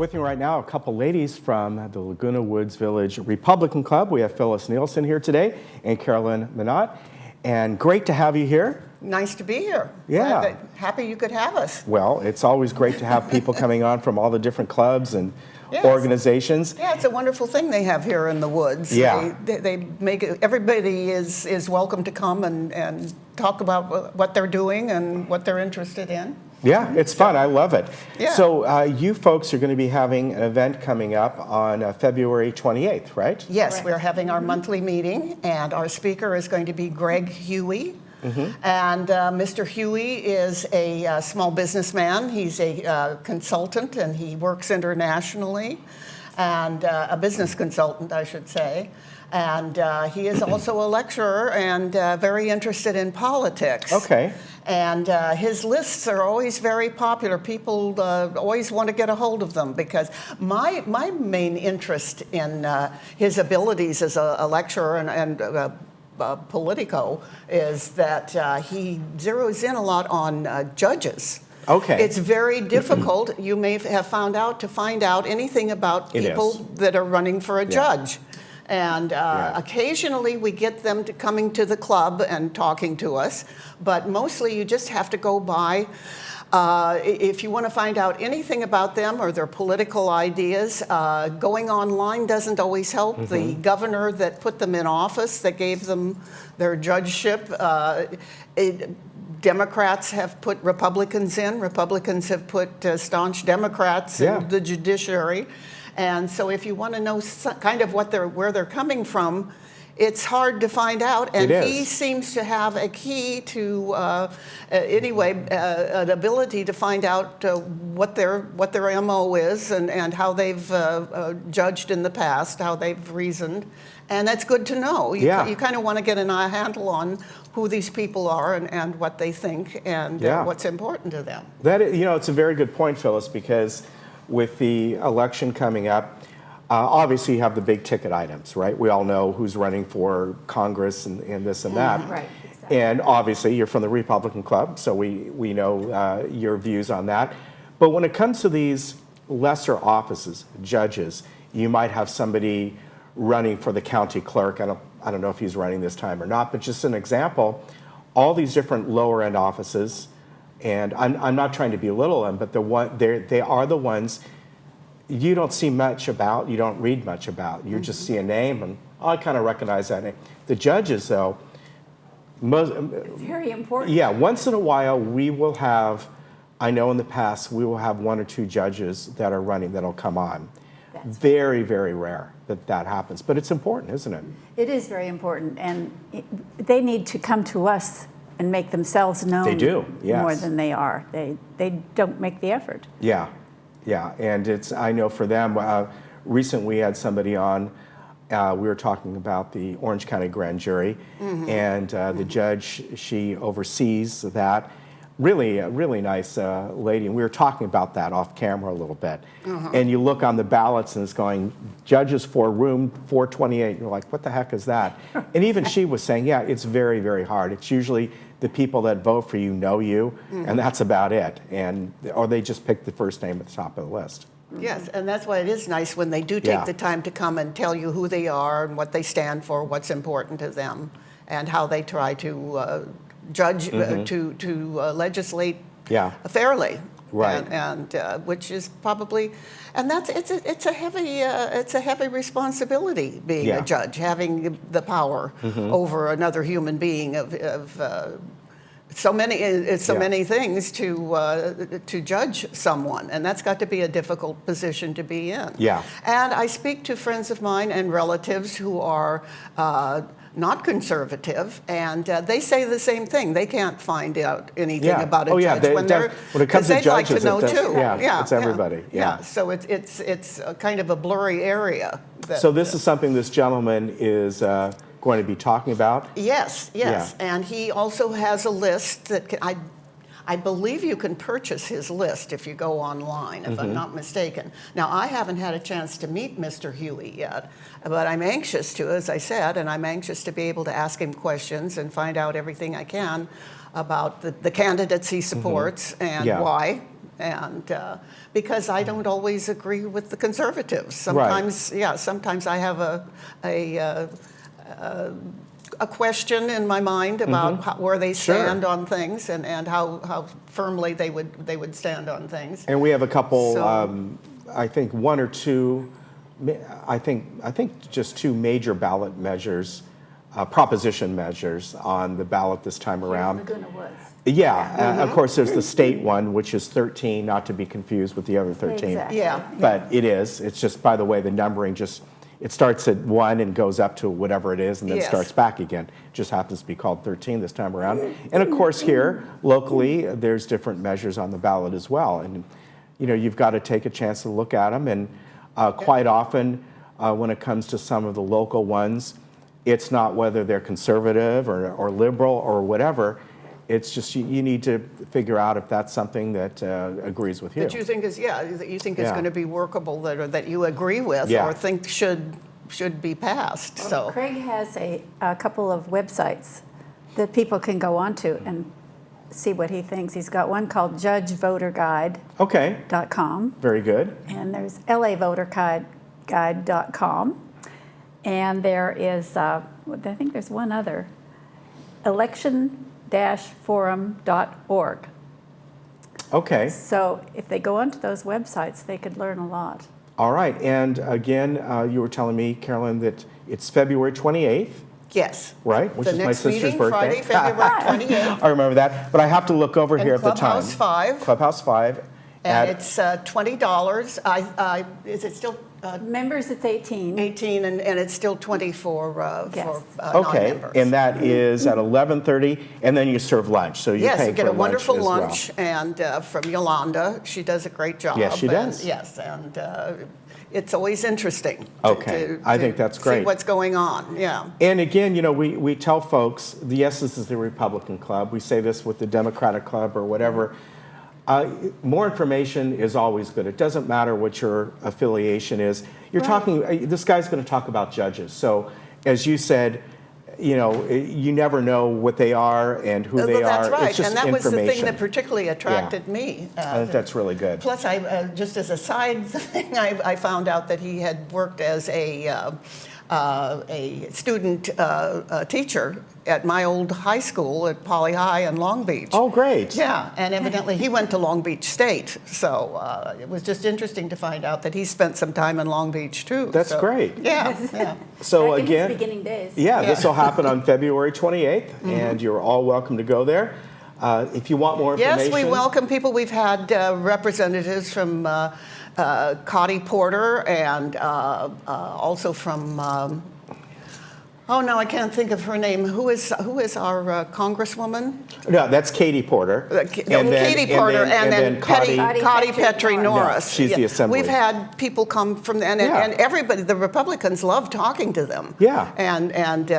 With me right now, a couple ladies from the Laguna Woods Village Republican Club. We have Phyllis Neilson here today and Carolyn Minot. And great to have you here. Nice to be here. Yeah. Happy you could have us. Well, it's always great to have people coming on from all the different clubs and Yes. organizations. Yeah, it's a wonderful thing they have here in the woods. Yeah. They make it, everybody is welcome to come and talk about what they're doing and what they're interested in. Yeah, it's fun. I love it. Yeah. So you folks are going to be having an event coming up on February 28th, right? Yes, Correct. we're having our monthly meeting, and our speaker is going to be Greg Huey. And Mr. Huey is a small businessman. He's a consultant, and he works internationally, and a business consultant, I should say. And he is also a lecturer and very interested in politics. Okay. And his lists are always very popular. People always want to get a hold of them because my main interest in his abilities as a lecturer and Politico is that he zeroes in a lot on judges. Okay. It's very difficult, you may have found out, to find out anything about It people is. that are running for a judge. And occasionally we get them to coming to the club and talking to us, but mostly you just have to go by. If you want to find out anything about them or their political ideas, going online doesn't always help. The governor that put them in office, that gave them their judgeship, Democrats have put Republicans in. Republicans have put staunch Democrats in the judiciary. And so if you want to know kind of where they're coming from, it's hard to find out, and he seems to have a key to, an ability to find out what their MO is and how they've judged in the past, how they've reasoned, and that's good to know. You kind of want to get a handle on who these people are and what they think and what's important to them. That is, it's a very good point, Phyllis, because with the election coming up, obviously you have the big ticket items, right? We all know who's running for Congress and this and that. Right, exactly. And obviously you're from the Republican Club, so we know your views on that. But when it comes to these lesser offices, judges, you might have somebody running for the county clerk. I don't know if he's running this time or not, but just an example, all these different lower end offices, and I'm not trying to belittle them, but they are the ones you don't see much about, you don't read much about. You just see a name, and I kind of recognize that name. The judges, though, It's very important. yeah, once in a while we will have, I know in the past, we will have one or two judges that are running that'll come on. That's very, very rare that happens, but it's important, isn't it? It is very important, and they need to come to us and make themselves known. They do, yes. More than they are. They don't make the effort. Yeah, yeah, and I know for them, recently we had somebody on, we were talking about the Orange County Grand Jury, and the judge, she oversees that. Really, a really nice lady, and we were talking about that off camera a little bit. And you look on the ballots and it's going, judges for room 428. You're like, what the heck is that? And even she was saying, yeah, it's very, very hard. It's usually the people that vote for you know you, and that's about it. Or they just pick the first name at the top of the list. Yes, and that's why it is nice when they do take the time to come and tell you who they are and what they stand for, what's important to them, and how they try to judge, to legislate fairly, right? And which is probably, and it's a heavy responsibility being a judge, having the power over another human being of so many things to judge someone, and that's got to be a difficult position to be in. Yeah. And I speak to friends of mine and relatives who are not conservative, and they say the same thing. They can't find out anything about a judge when it comes to they'd like judges, to know too. it's everybody. Yeah. So it's a kind of a blurry area. So this is something this gentleman is going to be talking about? Yes. And he also has a list that I believe you can purchase his list if you go online, if I'm not mistaken. Now, I haven't had a chance to meet Mr. Huey yet, but I'm anxious to, as I said, and I'm anxious to be able to ask him questions and find out everything I can about the candidates he supports and why. And because I don't always agree with the conservatives. Sometimes, yeah, sometimes I have a question in my mind about where they stand on things and how firmly they would stand on things. And we have a couple, So- I think one or two, I think just two major ballot measures, proposition measures on the ballot this time around. Laguna Woods. Yeah, of course, there's the state one, which is 13, not to be confused with the other 13. Exactly. Yeah. But it is. It's just, by the way, the numbering just, it starts at 1 and goes up to whatever it is and then Yes. starts back again. It just happens to be called 13 this time around. And of course here, locally, there's different measures on the ballot as well. And you know, you've got to take a chance to look at them. And quite often, when it comes to some of the local ones, it's not whether they're conservative or liberal or whatever. It's just you need to figure out if that's something that agrees with you. That you think is, yeah, that you think is Yeah. going to be workable, that you agree with Yeah. or think should be passed. So Craig has a couple of websites that people can go onto and see what he thinks. He's got one called judgevoterguide.com, Okay, very good. and there's lavoterguide.com, and there is, I think there's one other, election-forum.org. Okay, So if they go onto those websites, they could learn a lot. all right. And again, you were telling me, Carolyn, that it's February 28th, yes. right? Which The is my next sister's meeting, birthday. Friday, February 28th. I remember that, but I have to look over And here at the time. Clubhouse 5. Clubhouse 5. And it's $20. Is it still Members, it's 18. 18 and it's still 20 for Yes. Okay, non-members? and that is at 11:30, and then you serve lunch, so you're Yes, paying you get for a wonderful as well. lunch, and from Yolanda. She does a great job. Yes, she does. And, yes, and it's always interesting. Okay, I think that's See great. what's going on, yeah. And again, you know, we tell folks, yes, this is the Republican Club. We say this with the Democratic Club or whatever. More information is always good. It doesn't matter what your affiliation is. You're talking, this guy's going to talk about judges. So as you said, you know, you never know what they are and who they That's are. right, It's just and that was the thing information. that particularly attracted me. I think that's really good. Plus, I just as a side thing, I found out that he had worked as a student teacher at my old high school at Poly High in Long Beach. Oh, great. Yeah, and evidently he went to Long Beach State, so it was just interesting to find out that he spent some time in Long Beach too. That's So, great. Yeah, yeah. So Back in his again, beginning days. yeah, Yeah. this will happen on February 28th, and you're all welcome to go there. If you want more information. Yes, we welcome people. We've had representatives from Cotty Porter and also from, oh no, I can't think of her name. Who is our congresswoman? No, that's Katie Porter. Katie Porter and then Cotty. Cotty Petrie Norris. Yeah, she's the assembly. We've had people come from, and everybody, the Republicans love talking to them. Yeah. And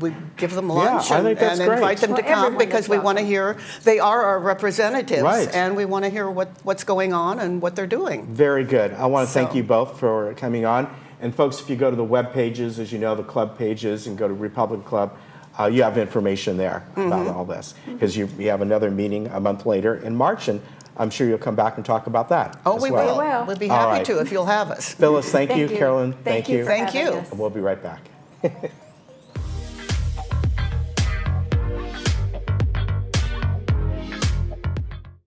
we give them lunch I think that's and invite great. them to Well, come everyone because is we want to welcome. hear, they are our representatives, Right. and we want to hear what's going on and what they're doing. Very good. I want to thank So- you both for coming on. And folks, if you go to the web pages, as you know, the club pages, and go to Republican Club, you have information there about all this. Because you have another meeting a month later in March, and I'm sure you'll come back and talk about that. Oh, as we well. will. will. We'll be All happy right. to if you'll have us. Phyllis, thank you. Thank you. Carolyn, Thank you. for Thank having you. us. We'll be right back.